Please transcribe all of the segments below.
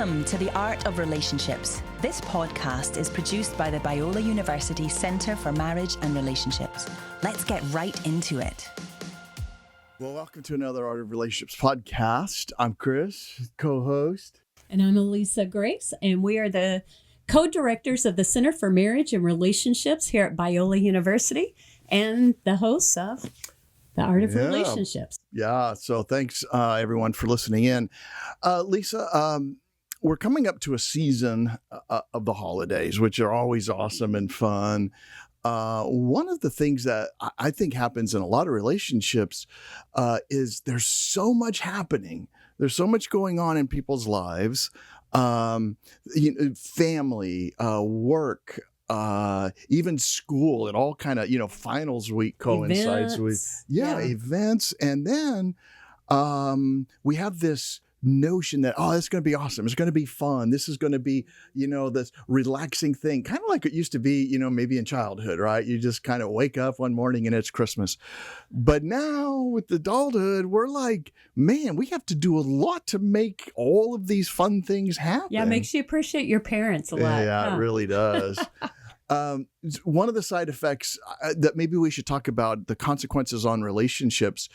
Welcome to The Art of Relationships. This podcast is produced by the Biola University Centre for Marriage and Relationships. Let's get right into it. Well, welcome to another Art of Relationships podcast. I'm Chris, co-host. And I'm Alisa Grace, and we are the co-directors of the Center for Marriage and Relationships here at Biola University and the hosts of The Art of Relationships. Yeah, so thanks everyone for listening in. Lisa, we're coming up to a season of the holidays, which are always awesome and fun. One of the things that I think happens in a lot of relationships is there's so much happening. There's so much going on in people's lives, family, work, even school. It all kind of, finals week coincides with events. And then we have this notion that, it's going to be awesome. It's going to be fun. This is going to be, this relaxing thing, kind of like it used to be, maybe in childhood, right? You just kind of wake up one morning and it's Christmas. But now with adulthood, we're like, man, we have to do a lot to make all of these fun things happen. Yeah, it makes you appreciate your parents a lot. Yeah, It really does. One of the side effects that maybe we should talk about, the consequences on relationships,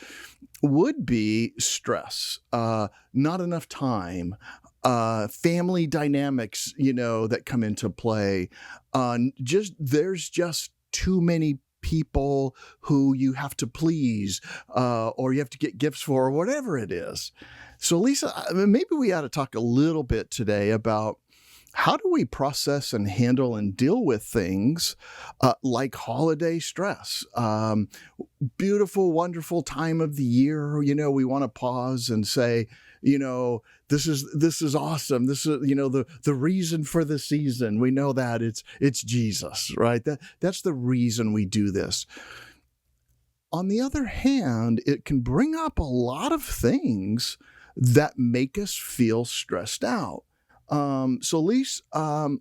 would be stress, not enough time, family dynamics, that come into play. There's just too many people who you have to please, or you have to get gifts for, or whatever it is. So, Lisa, maybe we ought to talk a little bit today about how do we process and handle and deal with things like holiday stress? Beautiful, wonderful time of the year. We want to pause and say, this is awesome. This is, the reason for the season. We know that it's Jesus, right? That's the reason we do this. On the other hand, it can bring up a lot of things that make us feel stressed out. So, Lise,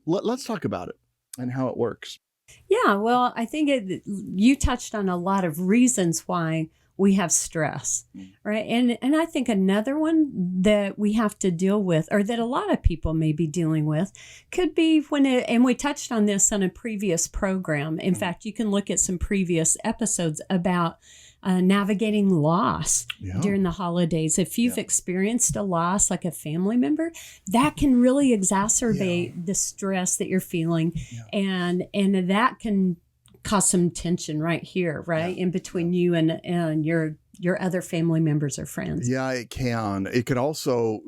let's talk about it and how it works. Yeah, well, I think you touched on a lot of reasons why we have stress, right? And I think another one that we have to deal with, or that a lot of people may be dealing with, could be and we touched on this on a previous program. In fact, you can look at some previous episodes about navigating loss during the holidays. If you've experienced a loss, like a family member, that can really exacerbate the stress that you're feeling. And that can cause some tension right here, in between you and your other family members or friends. Yeah, it can. It can also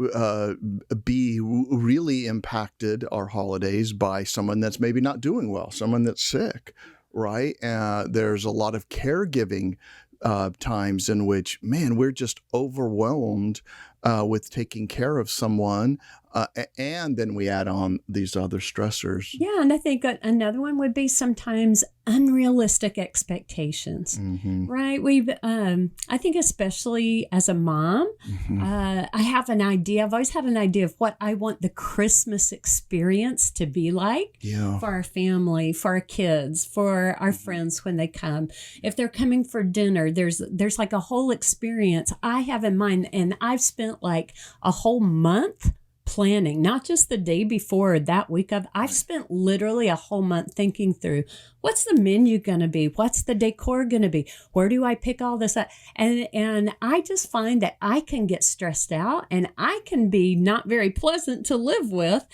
be really impacted, our holidays, by someone that's maybe not doing well, someone that's sick, right? There's a lot of caregiving times in which, man, we're just overwhelmed with taking care of someone, and then we add on these other stressors. Yeah, and I think another one would be sometimes unrealistic expectations, right? I think especially as a mom, I have an idea. I've always had an idea of what I want the Christmas experience to be like for our family, for our kids, for our friends when they come. If they're coming for dinner, there's like a whole experience I have in mind, and I've spent like a whole month planning, not just the day before or that week of. I've spent literally a whole month thinking through, what's the menu going to be? What's the decor going to be? Where do I pick all this up? And I just find that I can get stressed out, and I can be not very pleasant to live with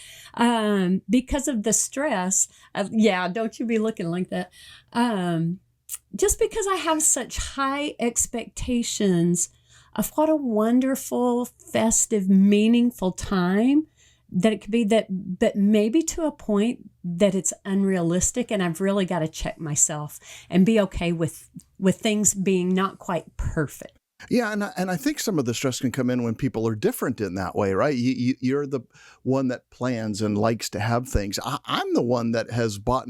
because of the stress of, don't you be looking like that. Just because I have such high expectations of what a wonderful, festive, meaningful time that it could be, but maybe to a point that it's unrealistic, and I've really got to check myself and be okay with things being not quite perfect. Yeah, and I think some of the stress can come in when people are different in that way, right? You're the one that plans and likes to have things. I'm the one that has bought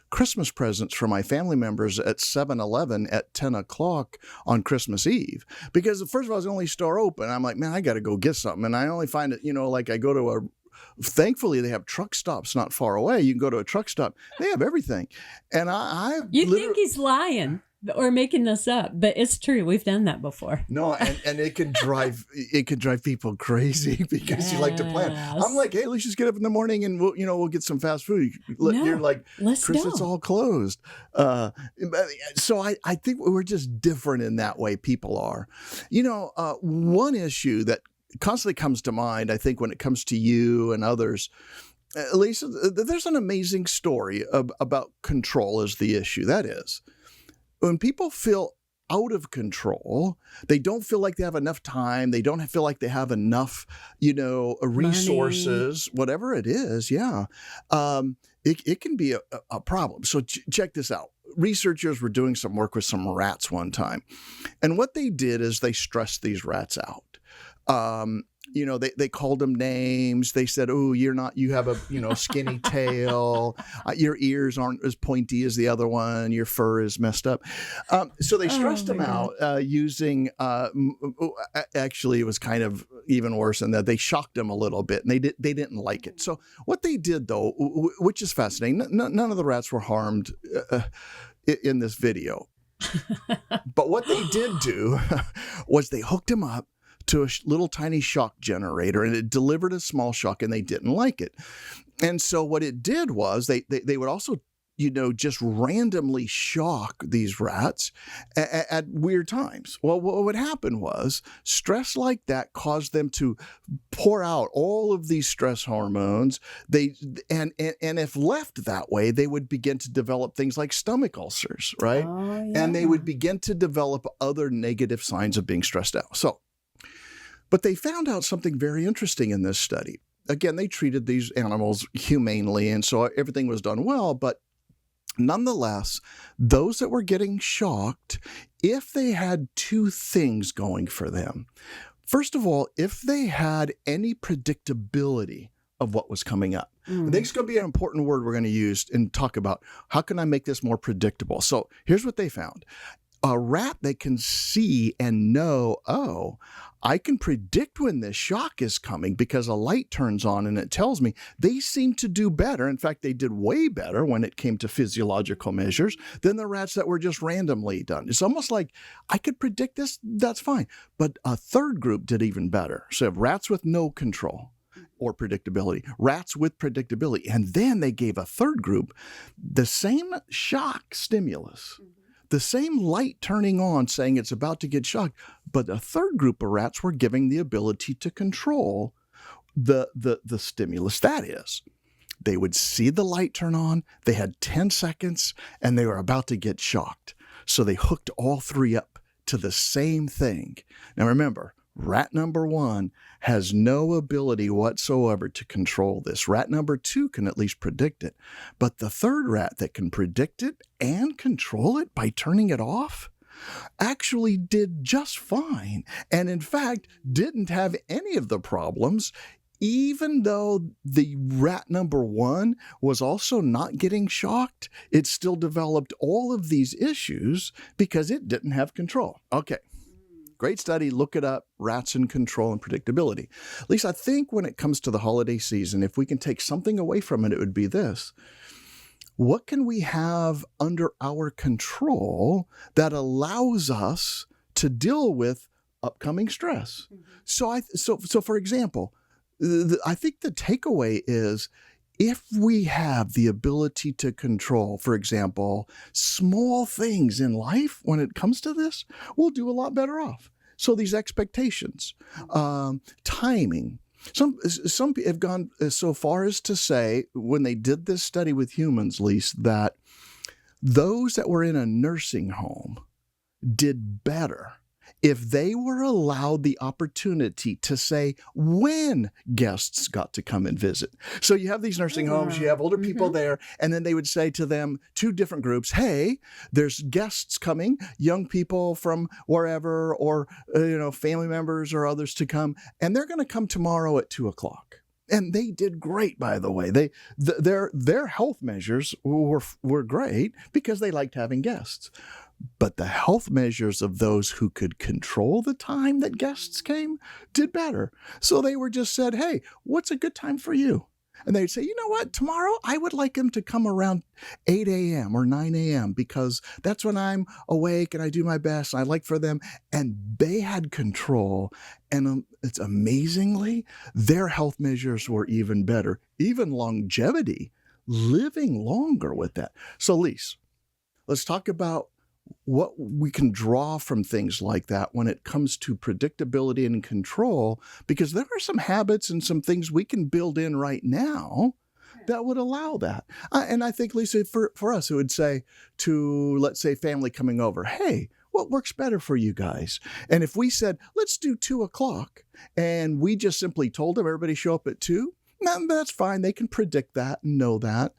Christmas presents for my family members at 7-Eleven at 10 o'clock on Christmas Eve. Because first of all, it's the only store open. I'm like, man, I got to go get something. And I only find it, like I go to thankfully, they have truck stops not far away. You can go to a truck stop. They have everything. And You think he's lying. or making this up, but it's true. We've done that before. No, and it can drive people crazy because you like to plan. I'm like, hey, let's just get up in the morning and we'll get some fast food. You're like, Chris, it's all closed. So I think we're just different in that way. People are. One issue that constantly comes to mind, I think, when it comes to you and others, Lisa, there's an amazing story about control as the issue. That is, when people feel out of control, they don't feel like they have enough time, they don't feel like they have enough, resources, money, whatever it is. Yeah. It can be a problem. So check this out. Researchers were doing some work with some rats one time. And what they did is they stressed these rats out. They called them names. They said, "Oh, you have a, skinny tail. Your ears aren't as pointy as the other one. Your fur is messed up." So they stressed them out using, actually, it was kind of even worse in that they shocked them a little bit, and they didn't like it. So what they did, though, which is fascinating, none of the rats were harmed in this video. But what they did do was they hooked them up to a little tiny shock generator, and it delivered a small shock, and they didn't like it. And so what it did was they would also, just randomly shock these rats at weird times. Well, what would happen was stress like that caused them to pour out all of these stress hormones. And if left that way, they would begin to develop things like stomach ulcers, right? Oh, yeah. And they would begin to develop other negative signs of being stressed out. But they found out something very interesting in this study. Again, they treated these animals humanely, and so everything was done well. But nonetheless, those that were getting shocked, if they had two things going for them. First of all, if they had any predictability of what was coming up. I think it's going to be an important word we're going to use and talk about how can I make this more predictable. So here's what they found. A rat that can see and know, oh, I can predict when this shock is coming because a light turns on and it tells me, they seem to do better. In fact, they did way better when it came to physiological measures than the rats that were just randomly done. It's almost like I could predict this, that's fine. But a third group did even better. So rats with no control or predictability, rats with predictability. And then they gave a third group the same shock stimulus. The same light turning on saying it's about to get shocked, but a third group of rats were giving the ability to control the stimulus. That is, they would see the light turn on, they had 10 seconds, and they were about to get shocked. So they hooked all three up to the same thing. Now remember, rat number 1 has no ability whatsoever to control this. Rat number 2 can at least predict it. But the third rat that can predict it and control it by turning it off actually did just fine. And in fact, didn't have any of the problems, even though the rat number 1 was also not getting shocked. It still developed all of these issues because it didn't have control. Okay. Great study. Look it up. Rats in control and predictability. At least I think when it comes to the holiday season, if we can take something away from it, it would be this. What can we have under our control that allows us to deal with upcoming stress? So for example, I think the takeaway is if we have the ability to control, for example, small things in life when it comes to this, we'll do a lot better off. So these expectations, timing. Some have gone so far as to say, when they did this study with humans, Lise, that those that were in a nursing home did better if they were allowed the opportunity to say when guests got to come and visit. So you have these nursing homes, you have older people there, and then they would say to them, two different groups, hey, there's guests coming, young people from wherever, or family members or others to come, and they're going to come tomorrow at 2:00. And they did great, by the way. Their health measures were great because they liked having guests. But the health measures of those who could control the time that guests came did better. So they were just said, hey, what's a good time for you? And they'd say, you know what, tomorrow I would like him to come around 8 a.m. or 9 a.m. because that's when I'm awake and I do my best. And I like for them. And they had control. And it's amazingly, their health measures were even better, even longevity, living longer with that. So, Lise, let's talk about what we can draw from things like that when it comes to predictability and control, because there are some habits and some things we can build in right now that would allow that. And I think, Lisa, for us, it would say to, let's say, family coming over, hey, what works better for you guys? And if we said, let's do 2:00, and we just simply told them everybody show up at 2, that's fine. They can predict that and know that.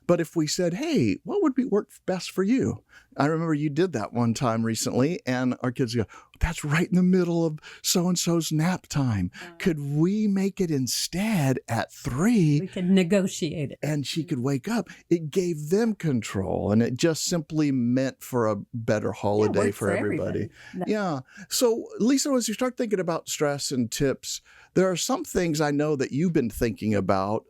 But if we said, hey, what would work best for you? I remember you did that one time recently, and our kids go, that's right in the middle of so-and-so's nap time. Could we make it instead at 3? We could negotiate it. And she could wake up. It gave them control, and it just simply meant for a better holiday for everybody. Yeah. So, Lisa, as you start thinking about stress and tips, there are some things I know that you've been thinking about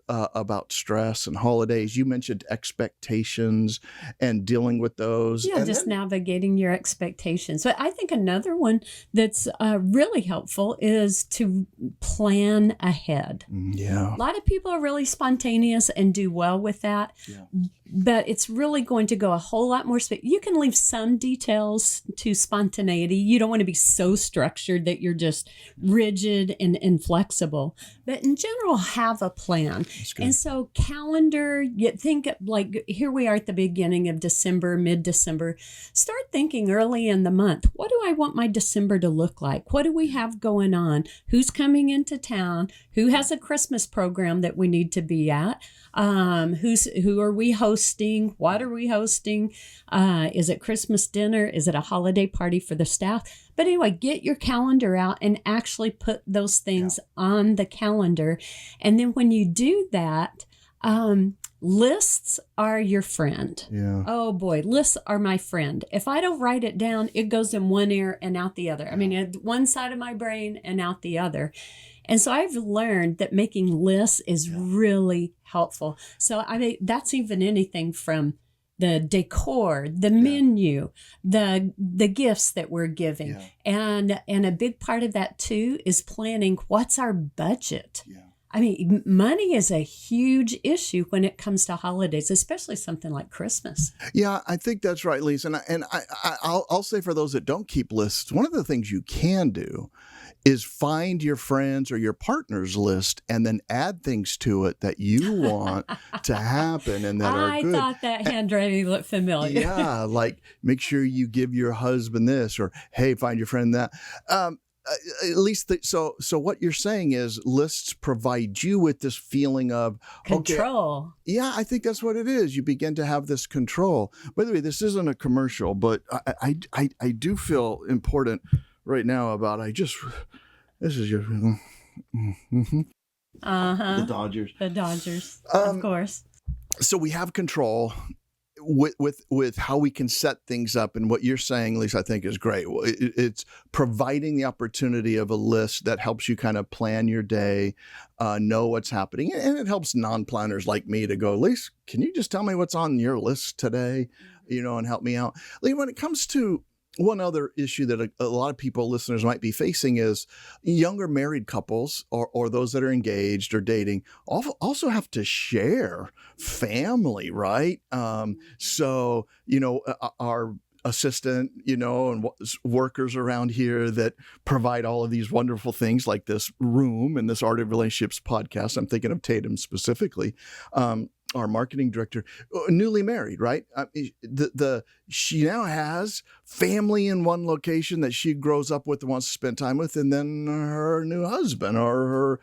stress and holidays. You mentioned expectations and dealing with those. Yeah, just navigating your expectations. But I think another one that's really helpful is to plan ahead. Yeah. A lot of people are really spontaneous and do well with that. Yeah. But it's really going to go a whole lot more. You can leave some details to spontaneity. You don't want to be so structured that you're just rigid and inflexible. But in general, have a plan. And so calendar, you think like here we are at the beginning of December, mid-December. Start thinking early in the month. What do I want my December to look like? What do we have going on? Who's coming into town? Who has a Christmas program that we need to be at? Who are we hosting? What are we hosting? Is it Christmas dinner? Is it a holiday party for the staff? But anyway, get your calendar out and actually put those things on the calendar. And then when you do that, lists are your friend. Yeah. Oh boy, lists are my friend. If I don't write it down, it goes in one ear and out the other. I mean, one side of my brain and out the other. And so I've learned that making lists is really helpful. So I mean, that's even anything from the decor, the menu, the gifts that we're giving. And a big part of that too is planning what's our budget. I mean, money is a huge issue when it comes to holidays, especially something like Christmas. Yeah, I think that's right, Lisa. And I'll say for those that don't keep lists, one of the things you can do is find your friends or your partner's list and then add things to it that you want to happen and that are good. I thought that handwriting looked familiar. Yeah, like make sure you give your husband this, or hey, find your friend that. At least, so what you're saying is lists provide you with this feeling of control. Okay, yeah, I think that's what it is. You begin to have this control. By the way, this isn't a commercial, but I do feel important right now about this is your the Dodgers. The Dodgers, of course. So we have control with how we can set things up, and what you're saying, Lisa, I think is great. It's providing the opportunity of a list that helps you kind of plan your day, know what's happening, and it helps non-planners like me to go, Lisa, can you just tell me what's on your list today, and help me out. When it comes to one other issue that a lot of people, listeners, might be facing is younger married couples or those that are engaged or dating also have to share family, right? So, our assistant, and workers around here that provide all of these wonderful things like this room and this Art of Relationships podcast. I'm thinking of Tatum specifically. Our marketing director, newly married, right? She now has family in one location that she grows up with and wants to spend time with, and then her new husband or her,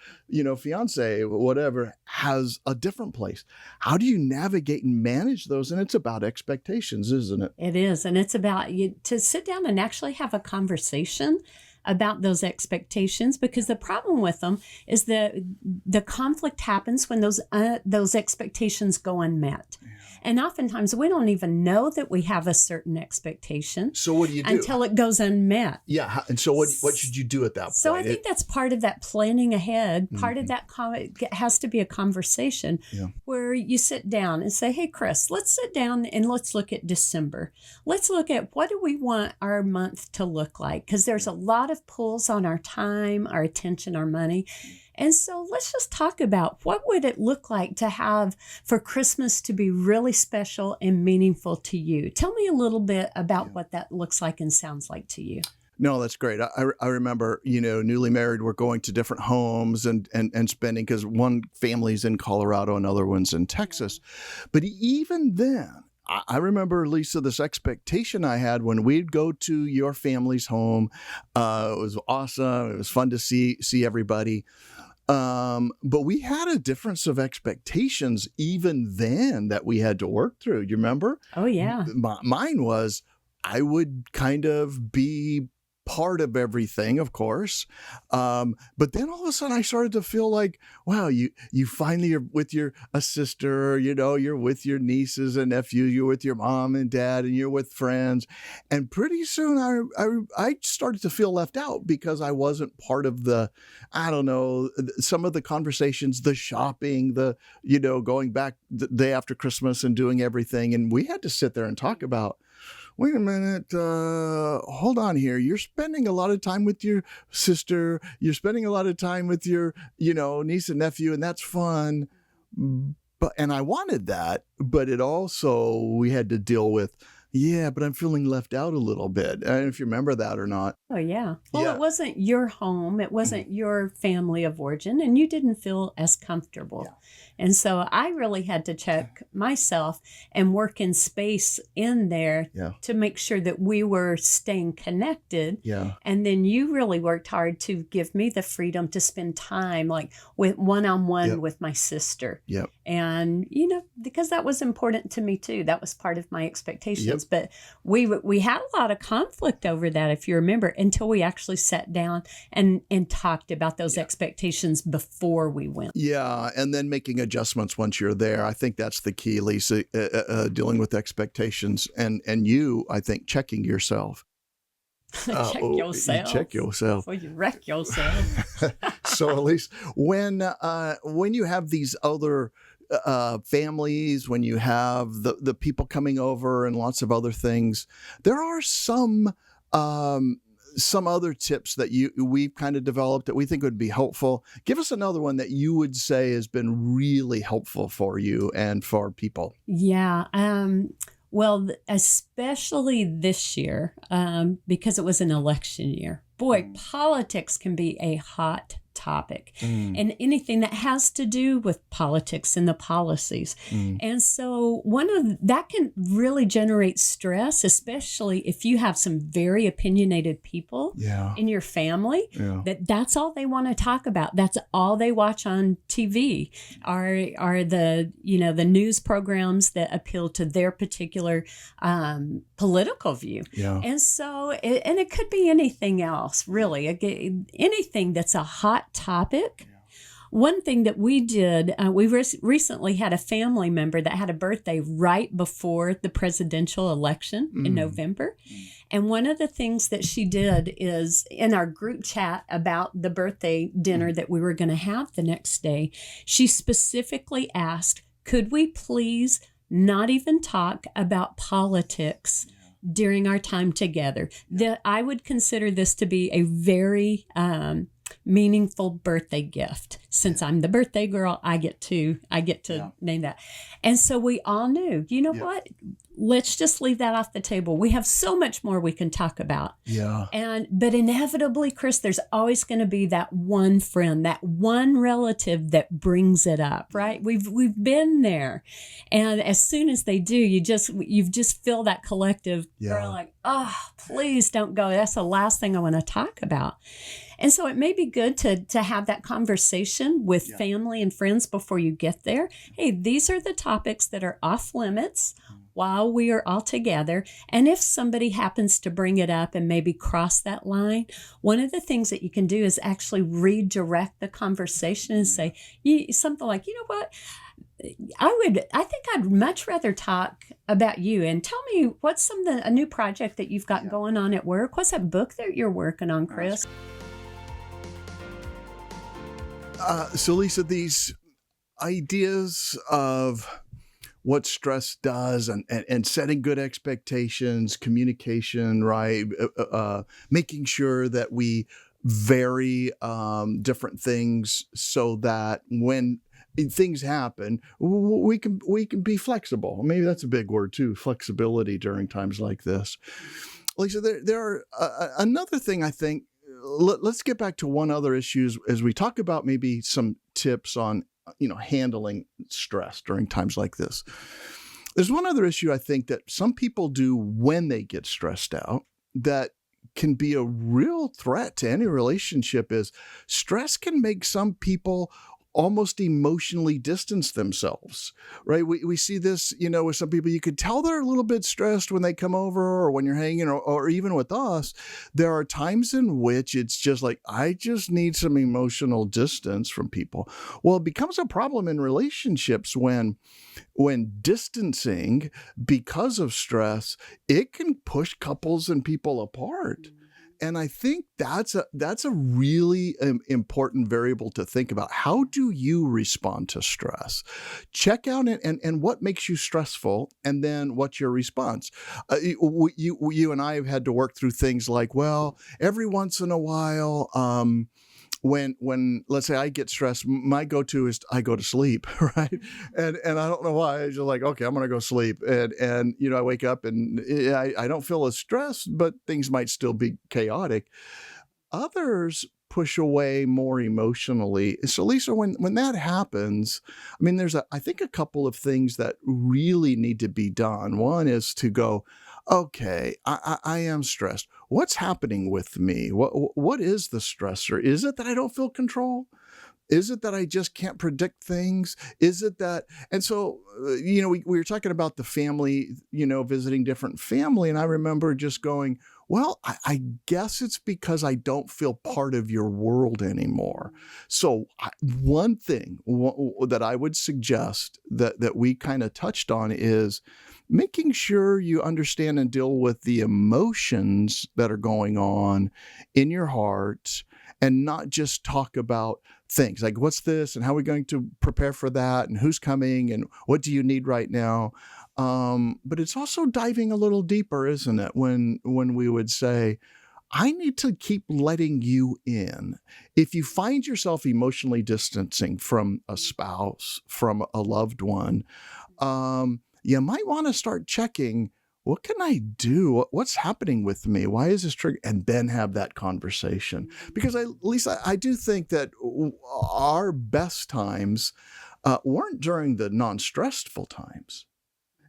fiance, whatever, has a different place. How do you navigate and manage those? And it's about expectations, isn't it? It is, and it's about you to sit down and actually have a conversation about those expectations, because the problem with them is that the conflict happens when those expectations go unmet. And oftentimes we don't even know that we have a certain expectation. So what do you do? Until it goes unmet. Yeah. And so what should you do at that point? So I think that's part of that planning ahead. Part of that has to be a conversation where you sit down and say, hey, Chris, let's sit down and let's look at December. Let's look at what do we want our month to look like? Because there's a lot of pulls on our time, our attention, our money. And so let's just talk about what would it look like to have for Christmas to be really special and meaningful to you. Tell me a little bit about what that looks like and sounds like to you. No, that's great. I remember, newly married, we're going to different homes and spending, because one family's in Colorado, another one's in Texas. But even then, I remember, Lisa, this expectation I had when we'd go to your family's home. It was awesome. It was fun to see everybody. But we had a difference of expectations even then that we had to work through. You remember? Oh, yeah. Mine was I would kind of be part of everything, of course. But then all of a sudden I started to feel like, wow, you finally are with a sister, you're with your nieces and nephews, you're with your mom and dad, and you're with friends. And pretty soon I started to feel left out because I wasn't part of some of the conversations, the shopping, going back the day after Christmas and doing everything. And we had to sit there and talk about, wait a minute, hold on here. You're spending a lot of time with your sister. You're spending a lot of time with your, niece and nephew, and that's fun. And I wanted that, but we had to deal with, but I'm feeling left out a little bit. I don't know if you remember that or not. Oh, yeah. Well, It wasn't your home. It wasn't your family of origin, and you didn't feel as comfortable. Yeah. And so I really had to check myself and work in space in there to make sure that we were staying connected. Yeah. And then you really worked hard to give me the freedom to spend time like with one-on-one with my sister. Yep. And, because that was important to me too. That was part of my expectations. But we had a lot of conflict over that, if you remember, until we actually sat down and talked about those expectations before we went. Yeah. And then making adjustments once you're there. I think that's the key, Lisa, dealing with expectations and you, I think, checking yourself. Check yourself. Check yourself. Before you wreck yourself. So at least when you have these other families, when you have the people coming over and lots of other things, there are some other tips that we've kind of developed that we think would be helpful. Give us another one that you would say has been really helpful for you and for people. Yeah. Well, especially this year, because it was an election year. Boy, politics can be a hot topic and anything that has to do with politics and the policies. And so that can really generate stress, especially if you have some very opinionated people in your family, that's all they want to talk about. That's all they watch on TV are the news programs that appeal to their particular political view. Yeah. And so, and it could be anything else, really, anything that's a hot topic. One thing that we did, we recently had a family member that had a birthday right before the presidential election in November. And one of the things that she did is in our group chat about the birthday dinner that we were going to have the next day, she specifically asked, could we please not even talk about politics during our time together? I would consider this to be a very meaningful birthday gift. Since I'm the birthday girl, I get to name that. And so we all knew, what? Let's just leave that off the table. We have so much more we can talk about. Yeah. But inevitably, Chris, there's always going to be that one friend, that one relative that brings it up, right? We've been there. And as soon as they do, you just feel that collective, girl, like, oh, please don't go. That's the last thing I want to talk about. And so it may be good to have that conversation with family and friends before you get there. Hey, these are the topics that are off limits while we are all together. And if somebody happens to bring it up and maybe cross that line, one of the things that you can do is actually redirect the conversation and say something like, you know what? I think I'd much rather talk about you and tell me what's a new project that you've got going on at work. What's that book that you're working on, Chris? So Lisa, these ideas of what stress does and setting good expectations, communication, right? Making sure that we vary different things so that when things happen, we can be flexible. Maybe that's a big word too, flexibility during times like this. Lisa, there are another thing I think. Let's get back to one other issue as we talk about maybe some tips on handling stress during times like this. There's one other issue I think that some people do when they get stressed out that can be a real threat to any relationship. Is stress can make some people almost emotionally distance themselves, right? We see this, with some people. You could tell they're a little bit stressed when they come over or when you're hanging or even with us. There are times in which it's just like, I just need some emotional distance from people. Well, it becomes a problem in relationships when distancing because of stress, it can push couples and people apart. And I think that's a really important variable to think about. How do you respond to stress? Check out and what makes you stressful, and then what's your response? You and I have had to work through things like, well, every once in a while, when let's say I get stressed, my go-to is I go to sleep, right? And I don't know why. I just like, okay, I'm going to go sleep. And I wake up and I don't feel as stressed, but things might still be chaotic. Others push away more emotionally. So Lisa, when that happens, I mean, I think a couple of things that really need to be done. One is to go, okay, I am stressed. What's happening with me? What is the stressor? Is it that I don't feel control? Is it that I just can't predict things? Is it that, and so, we were talking about the family, visiting different family. And I remember just going, well, I guess it's because I don't feel part of your world anymore. So one thing that I would suggest that we kind of touched on is making sure you understand and deal with the emotions that are going on in your heart, and not just talk about things like, what's this and how are we going to prepare for that and who's coming and what do you need right now? But it's also diving a little deeper, isn't it? When we would say, I need to keep letting you in. If you find yourself emotionally distancing from a spouse, from a loved one, you might want to start checking, what can I do? What's happening with me? Why is this trigger? And then have that conversation. Because Lisa, I do think that our best times weren't during the non-stressful times.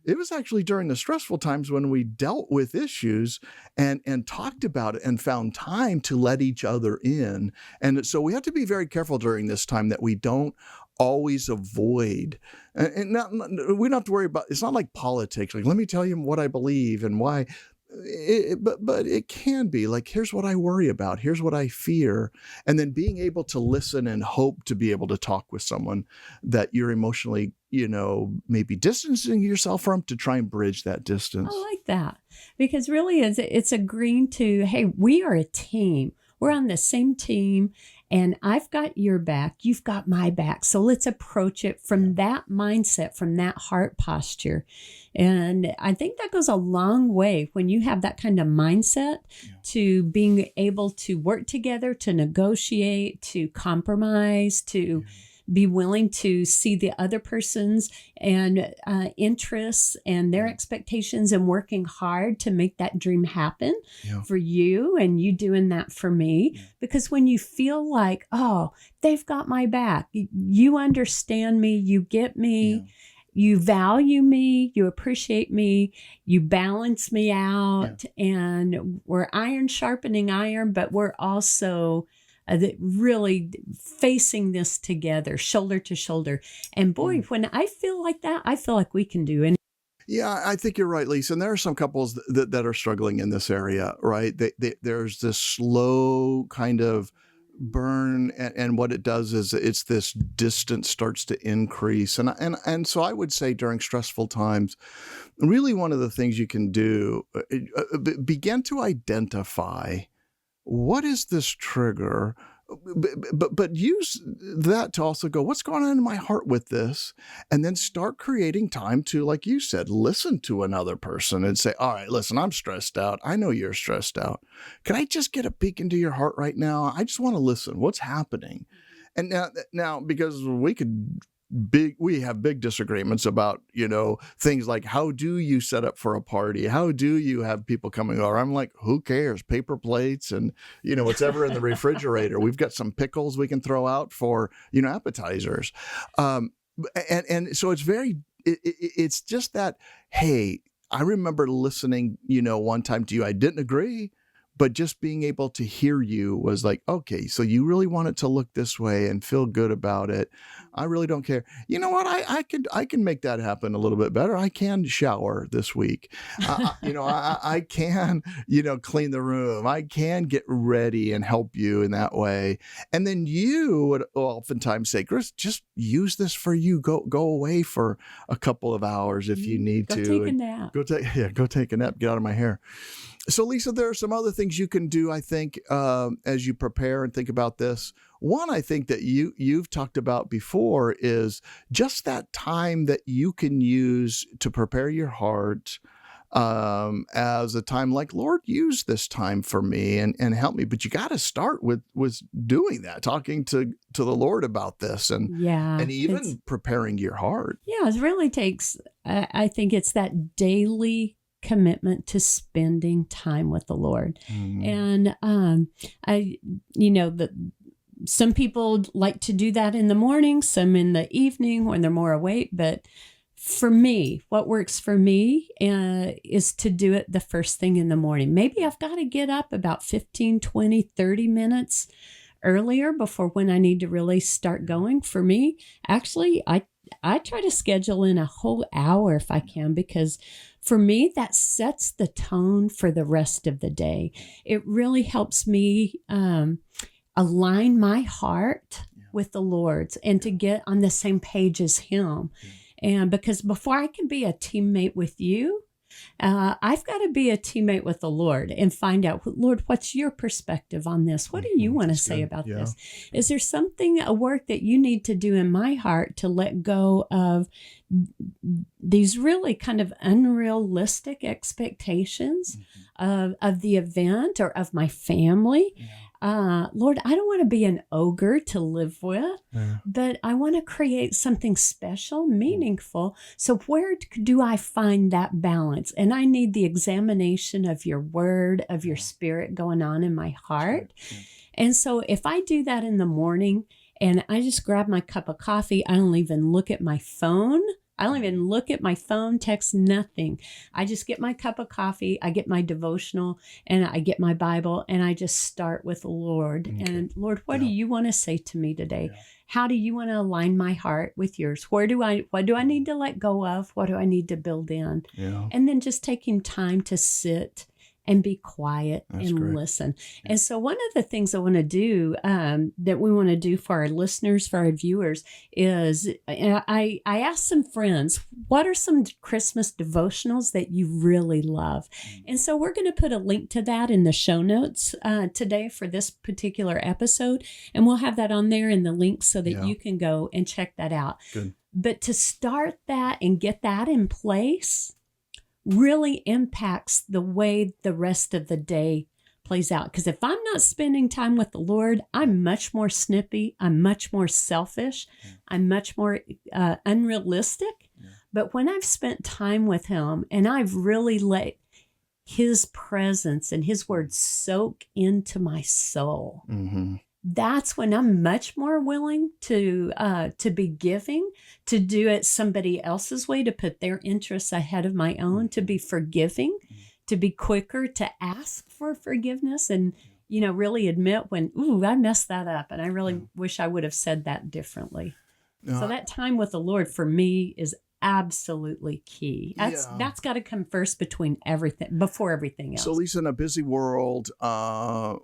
It was actually during the stressful times when we dealt with issues and talked about it and found time to let each other in. And so we have to be very careful during this time that we don't always avoid. And we don't have to worry about, it's not like politics. Like, let me tell you what I believe and why. But it can be like, here's what I worry about. Here's what I fear. And then being able to listen and hope to be able to talk with someone that you're emotionally, maybe distancing yourself from, to try and bridge that distance. I like that, because really it's agreeing to, hey, we are a team. We're on the same team, and I've got your back. You've got my back. So let's approach it from that mindset, from that heart posture. And I think that goes a long way when you have that kind of mindset to being able to work together, to negotiate, to compromise, to be willing to see the other person's and interests and their expectations, and working hard to make that dream happen for you, and you doing that for me. Because when you feel like, oh, they've got my back, you understand me, you get me, you value me, you appreciate me, you balance me out, and we're iron sharpening iron, but we're also really facing this together, shoulder to shoulder. And boy, when I feel like that, I feel like we can do anything. Yeah, I think you're right, Lisa. And there are some couples that are struggling in this area, right? There's this slow kind of burn, and what it does is it's this distance starts to increase. And so I would say during stressful times, really one of the things you can do, begin to identify what is this trigger, but use that to also go, what's going on in my heart with this? And then start creating time to, like you said, listen to another person and say, all right, listen, I'm stressed out. I know you're stressed out. Can I just get a peek into your heart right now? I just want to listen. What's happening? And now, because we have big disagreements about, things like, how do you set up for a party? How do you have people coming over? I'm like, who cares? Paper plates and, whatever in the refrigerator. We've got some pickles we can throw out for, appetizers. And so it's just that, hey, I remember listening, one time to you. I didn't agree, but just being able to hear you was like, okay, so you really want it to look this way and feel good about it. I really don't care. You know what? I can make that happen a little bit better. I can shower this week. I can, clean the room. I can get ready and help you in that way. And then you would oftentimes say, Chris, just use this for you. Go away for a couple of hours if you need to. Go take a nap. Go take a nap. Get out of my hair. So, Lisa, there are some other things you can do, I think, as you prepare and think about this. One, I think that you've talked about before is just that time that you can use to prepare your heart as a time like, Lord, use this time for me and help me. But you got to start with doing that, talking to the Lord about this and even preparing your heart. Yeah, it really takes, I think it's that daily commitment to spending time with the Lord. Mm-hmm. And some people like to do that in the morning, some in the evening when they're more awake. But for me, what works for me is to do it the first thing in the morning. Maybe I've got to get up about 15, 20, 30 minutes earlier before when I need to really start going. For me, actually, I try to schedule in a whole hour if I can, because for me, that sets the tone for the rest of the day. It really helps me align my heart with the Lord's and to get on the same page as Him. And because before I can be a teammate with you, I've got to be a teammate with the Lord and find out, Lord, what's your perspective on this? What do you want to say about this? Is there a work that you need to do in my heart to let go of these really kind of unrealistic expectations of the event or of my family? Lord, I don't want to be an ogre to live with, but I want to create something special, meaningful. So where do I find that balance? And I need the examination of your word, of your spirit going on in my heart. And so if I do that in the morning and I just grab my cup of coffee, I don't even look at my phone. I don't even look at my phone, text, nothing. I just get my cup of coffee, I get my devotional, and I get my Bible, and I just start with the Lord. Okay. And Lord, what do you want to say to me today? Yeah. How do you want to align my heart with yours? What do I need to let go of? What do I need to build in? Yeah. And then just taking time to sit and be quiet and listen. Yeah. And so one of the things I want to do, that we want to do for our listeners, for our viewers, is I asked some friends, what are some Christmas devotionals that you really love? And so we're going to put a link to that in the show notes today for this particular episode. And we'll have that on there in the link so that you can go and check that out. Good. But to start that and get that in place really impacts the way the rest of the day plays out. Because if I'm not spending time with the Lord, I'm much more snippy. I'm much more selfish. I'm much more unrealistic. But when I've spent time with Him and I've really let His presence and His word soak into my soul, that's when I'm much more willing to be giving, to do it somebody else's way, to put their interests ahead of my own, to be forgiving, to be quicker to ask for forgiveness and, really admit when, I messed that up and I really wish I would have said that differently. So that time with the Lord for me is absolutely key. That's got to come first before everything else. So, Lisa, in a busy world,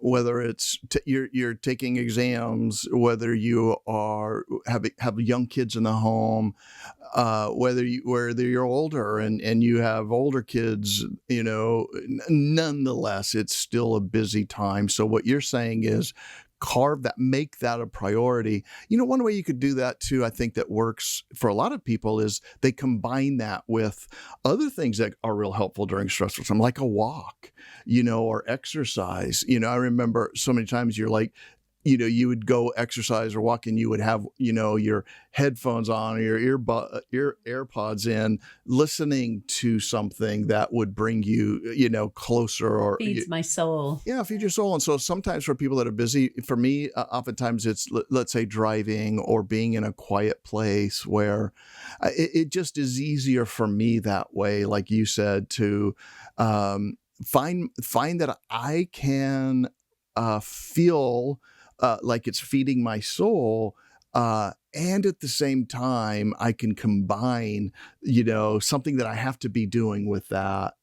whether it's you're taking exams, whether you are have young kids in the home, whether you're older and you have older kids, nonetheless, it's still a busy time. So, what you're saying is, make that a priority. One way you could do that too, I think that works for a lot of people, is they combine that with other things that are real helpful during stressful time, like a walk, or exercise. I remember so many times you're like, you would go exercise or walk and you would have, your headphones on or your AirPods in, listening to something that would bring you, closer, or feeds my soul. Yeah, feed your soul. And so sometimes for people that are busy, for me, oftentimes it's, let's say, driving or being in a quiet place where it just is easier for me that way, like you said, to find that I can feel like it's feeding my soul, and at the same time, I can combine, something that I have to be doing with that.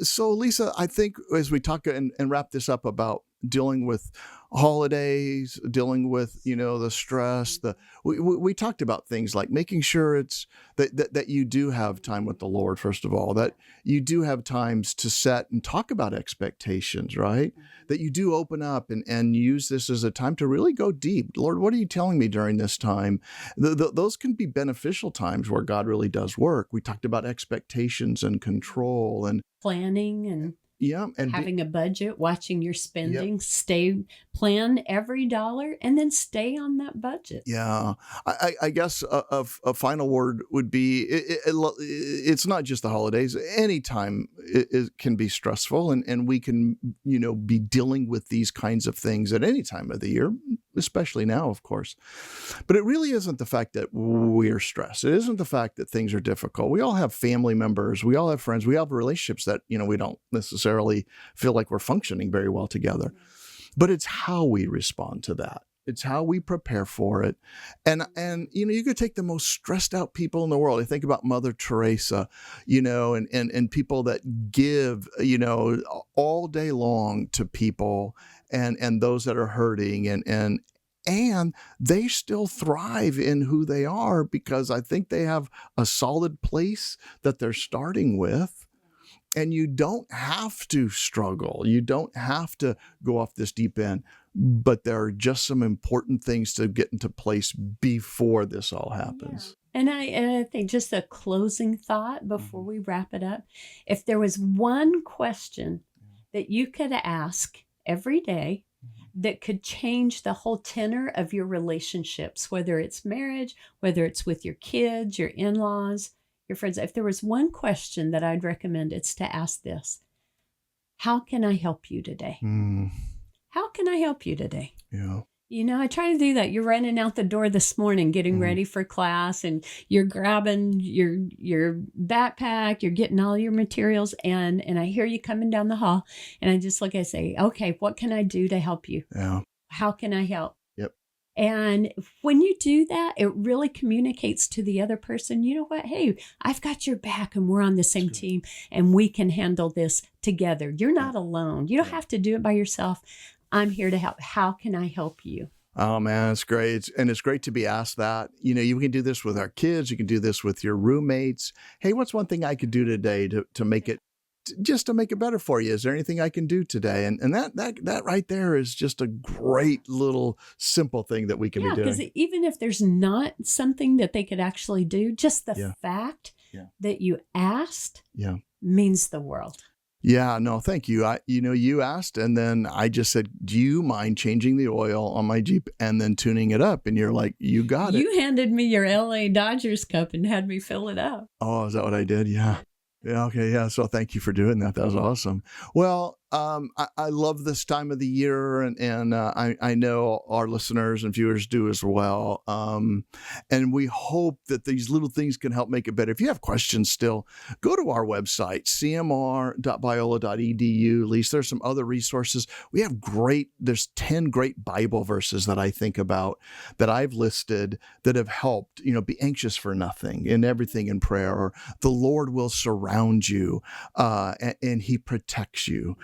So, Lisa, I think as we talk and wrap this up about dealing with holidays, dealing with, the stress, we talked about things like making sure it's that you do have time with the Lord, first of all, that you do have times to set and talk about expectations, right? That you do open up and use this as a time to really go deep. Lord, what are you telling me during this time? Those can be beneficial times where God really does work. We talked about expectations and control and planning and having a budget, watching your spending, plan every dollar, and then stay on that budget. Yeah. I guess a final word would be, it's not just the holidays. Any time it can be stressful, and we can, be dealing with these kinds of things at any time of the year, especially now, of course. But it really isn't the fact that we're stressed. It isn't the fact that things are difficult. We all have family members. We all have friends. We have relationships that, we don't necessarily feel like we're functioning very well together. But it's how we respond to that. It's how we prepare for it. And you could take the most stressed out people in the world. I think about Mother Teresa, and people that give, all day long to people and those that are hurting, and they still thrive in who they are, because I think they have a solid place that they're starting with. And you don't have to struggle. You don't have to go off this deep end. But there are just some important things to get into place before this all happens. Yeah. And I think just a closing thought before we wrap it up. If there was one question that you could ask every day that could change the whole tenor of your relationships, whether it's marriage, whether it's with your kids, your in-laws, your friends, if there was one question that I'd recommend, it's to ask this: how can I help you today? How can I help you today? Yeah. I try to do that. You're running out the door this morning, getting ready for class, and you're grabbing your backpack, you're getting all your materials, and I hear you coming down the hall, and I just look and say, okay, what can I do to help you? Yeah. How can I help? Yep. And when you do that, it really communicates to the other person, you know what? Hey, I've got your back and we're on the same team and we can handle this together. You're not alone. You don't have to do it by yourself. I'm here to help. How can I help you? Oh, man, it's great. And it's great to be asked that. You can do this with our kids. You can do this with your roommates. Hey, what's one thing I could do today to make it, just to make it better for you? Is there anything I can do today? And that right there is just a great little simple thing that we can be doing. Because even if there's not something that they could actually do, just the fact that you asked means the world. Yeah, no, thank you. You asked, and then I just said, do you mind changing the oil on my Jeep and then tuning it up? And you're like, you got it. You handed me your LA Dodgers cup and had me fill it up. Oh, is that what I did? Yeah. Yeah. Okay. Yeah. So thank you for doing that. That was awesome. Well, I love this time of the year, and I know our listeners and viewers do as well. And we hope that these little things can help make it better. If you have questions still, go to our website, cmr.biola.edu. At least there's some other resources. We have there's 10 great Bible verses that I think about that I've listed that have helped, be anxious for nothing, in everything in prayer, or the Lord will surround you, and he protects you.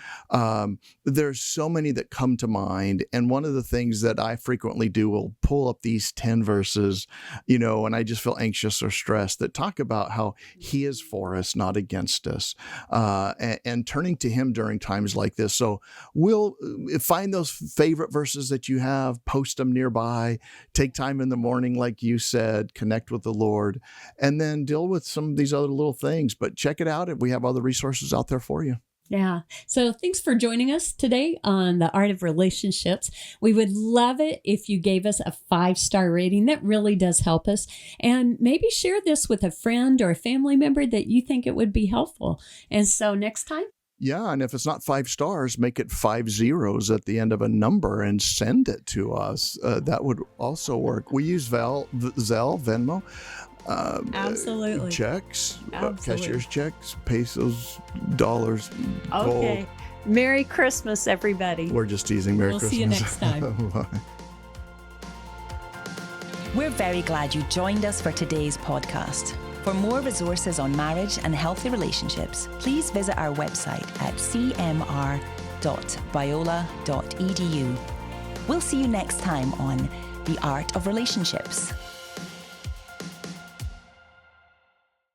There's so many that come to mind. And one of the things that I frequently do will pull up these 10 verses, and I just feel anxious or stressed, that talk about how he is for us, not against us, and turning to him during times like this. So we'll find those favorite verses that you have, post them nearby, take time in the morning, like you said, connect with the Lord, and then deal with some of these other little things. But check it out. We have other resources out there for you. Yeah. So thanks for joining us today on The Art of Relationships. We would love it if you gave us a 5-star rating. That really does help us. And maybe share this with a friend or a family member that you think it would be helpful. And so next time. Yeah, and if it's not 5 stars, make it 5 zeros at the end of a number and send it to us. That would also work. We use Zelle, Venmo. Absolutely. Checks, Absolutely. Cashier's checks, pesos, dollars, Okay. gold. Merry Christmas, everybody. We're just teasing. Merry Christmas. See you next time. Bye. We're very glad you joined us for today's podcast. For more resources on marriage and healthy relationships, please visit our website at cmr.biola.edu. We'll see you next time on The Art of Relationships.